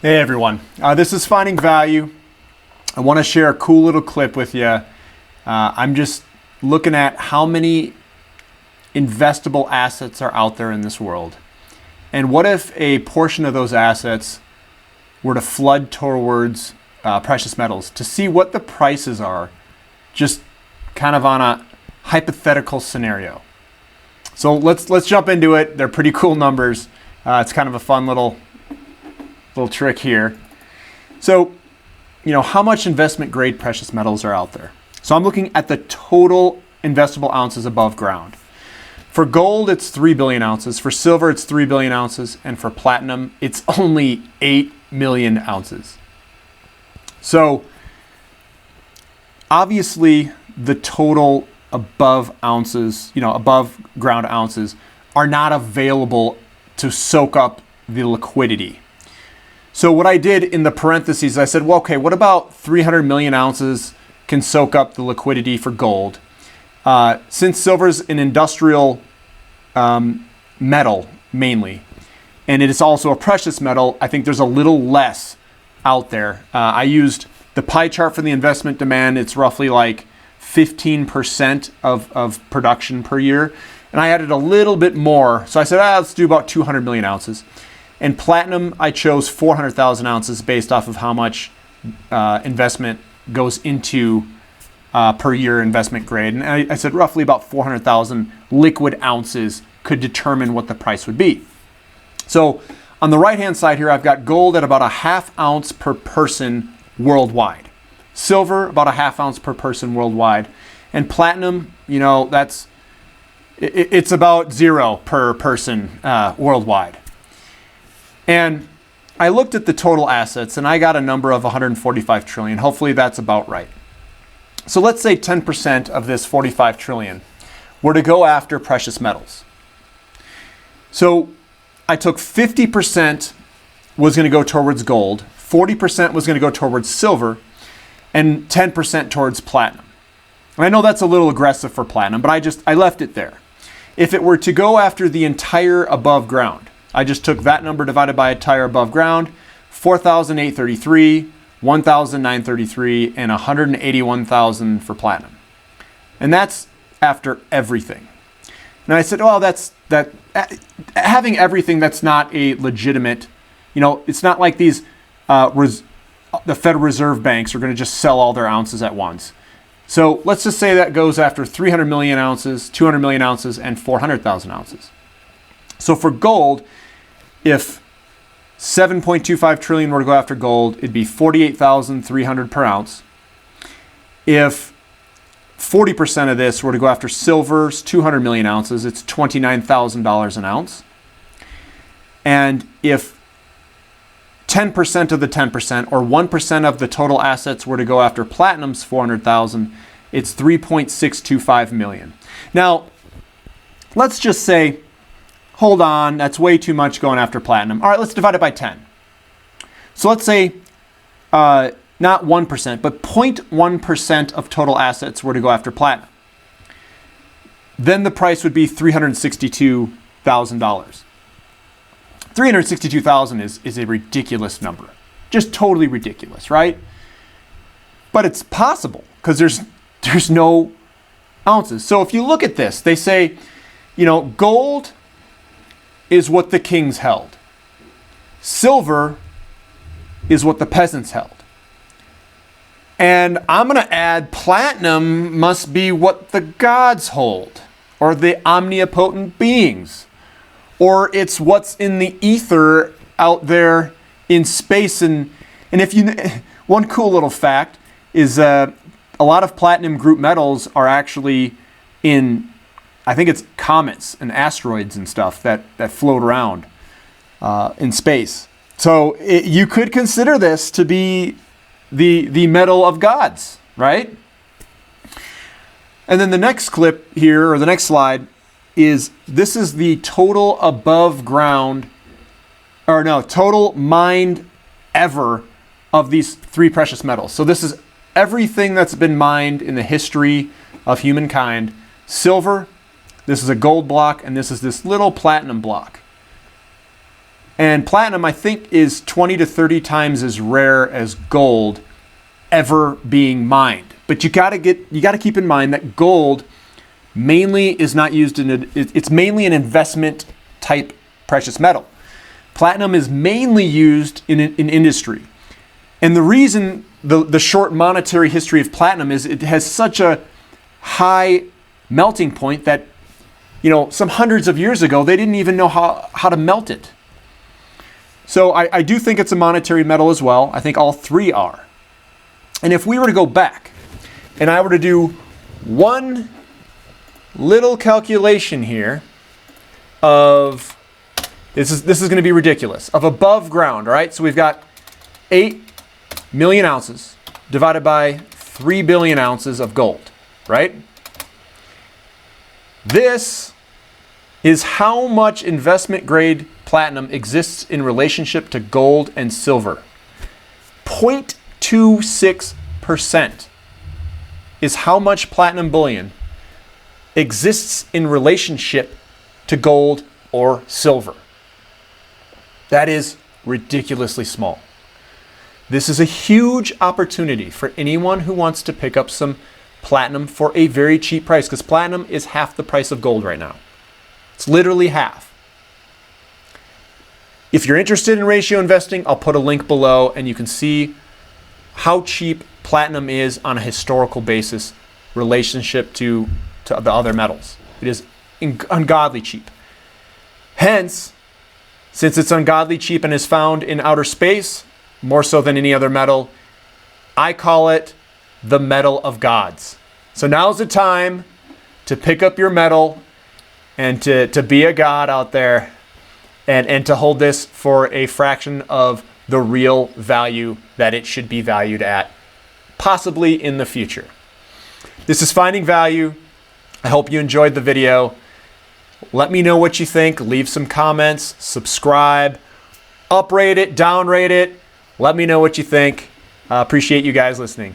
Hey everyone, this is Finding Value. I want to share a cool little clip with you. I'm just looking at how many investable assets are out there in this world. And what if a portion of those assets were to flood towards precious metals, to see what the prices are, just kind of on a hypothetical scenario. So let's jump into it. They're pretty cool numbers. It's kind of a fun little trick here. So, how much investment grade precious metals are out there? So I'm looking at the total investable ounces above ground. For gold, it's 3 billion ounces. For silver, it's 3 billion ounces. And for platinum, it's only 8 million ounces. So obviously the total above ounces, above ground ounces are not available to soak up the liquidity. So what I did in the parentheses, I said, well, okay, what about 300 million ounces can soak up the liquidity for gold? Since silver's an industrial metal mainly, and it is also a precious metal, I think there's a little less out there. I used the pie chart for the investment demand. It's roughly like 15% of production per year. And I added a little bit more. So I said, let's do about 200 million ounces. And platinum, I chose 400,000 ounces based off of how much investment goes into per year investment grade. And I said roughly about 400,000 liquid ounces could determine what the price would be. So on the right-hand side here, I've got gold at about a ½ ounce per person worldwide. Silver, about a ½ ounce per person worldwide. And platinum, it's about 0 per person worldwide. And I looked at the total assets and I got a number of 145 trillion. Hopefully that's about right. So let's say 10% of this 45 trillion were to go after precious metals. So I took 50% was going to go towards gold, 40% was going to go towards silver, and 10% towards platinum. And I know that's a little aggressive for platinum, but I left it there. If it were to go after the entire above ground, I just took that number divided by entire above ground, 4,833, 1,933, and 181,000 for platinum. And that's after everything. And I said, having everything, that's not a legitimate, it's not like these, the Federal Reserve banks are going to just sell all their ounces at once. So let's just say that goes after 300 million ounces, 200 million ounces, and 400,000 ounces. So for gold, if 7.25 trillion were to go after gold, it'd be 48,300 per ounce. If 40% of this were to go after silver's 200 million ounces, it's $29,000 an ounce. And if 10% of the 10%, or 1% of the total assets were to go after platinum's 400,000, it's 3.625 million. Now, let's just say, hold on, that's way too much going after platinum. All right, let's divide it by 10. So let's say not 1%, but 0.1% of total assets were to go after platinum. Then the price would be $362,000. 362,000 is a ridiculous number. Just totally ridiculous, right? But it's possible because there's no ounces. So if you look at this, they say, gold is what the kings held. Silver is what the peasants held. And I'm going to add platinum must be what the gods hold, or the omnipotent beings, or it's what's in the ether out there in space. And one cool little fact is a lot of platinum group metals are actually in, I think it's comets and asteroids and stuff that float around in space. So you could consider this to be the metal of gods, right? And then the next clip here, or the next slide, this is the total above ground, total mined ever of these three precious metals. So this is everything that's been mined in the history of humankind. Silver, this is a gold block, and this is this little platinum block. And platinum, I think, is 20 to 30 times as rare as gold ever being mined. But you got to keep in mind that gold mainly is not used it's mainly an investment type precious metal. Platinum is mainly used in industry. And the reason the short monetary history of platinum is it has such a high melting point that, some hundreds of years ago, they didn't even know how to melt it. So I do think it's a monetary metal as well. I think all three are. And if we were to go back and I were to do one little calculation here of, this is going to be ridiculous, of above ground, all right? So we've got 8 million ounces divided by 3 billion ounces of gold, right? This is how much investment grade platinum exists in relationship to gold and silver. 0.26% is how much platinum bullion exists in relationship to gold or silver. That is ridiculously small. This is a huge opportunity for anyone who wants to pick up some platinum for a very cheap price, because platinum is half the price of gold right now. It's literally half. If you're interested in ratio investing, I'll put a link below and you can see how cheap platinum is on a historical basis relationship to the other metals. It is ungodly cheap. Hence, since it's ungodly cheap and is found in outer space, more so than any other metal, I call it the metal of gods. So now's the time to pick up your metal and to be a god out there and to hold this for a fraction of the real value that it should be valued at, possibly in the future. This is Finding Value. I hope you enjoyed the video. Let me know what you think. Leave some comments, subscribe, uprate it, downrate it. Let me know what you think. Appreciate you guys listening.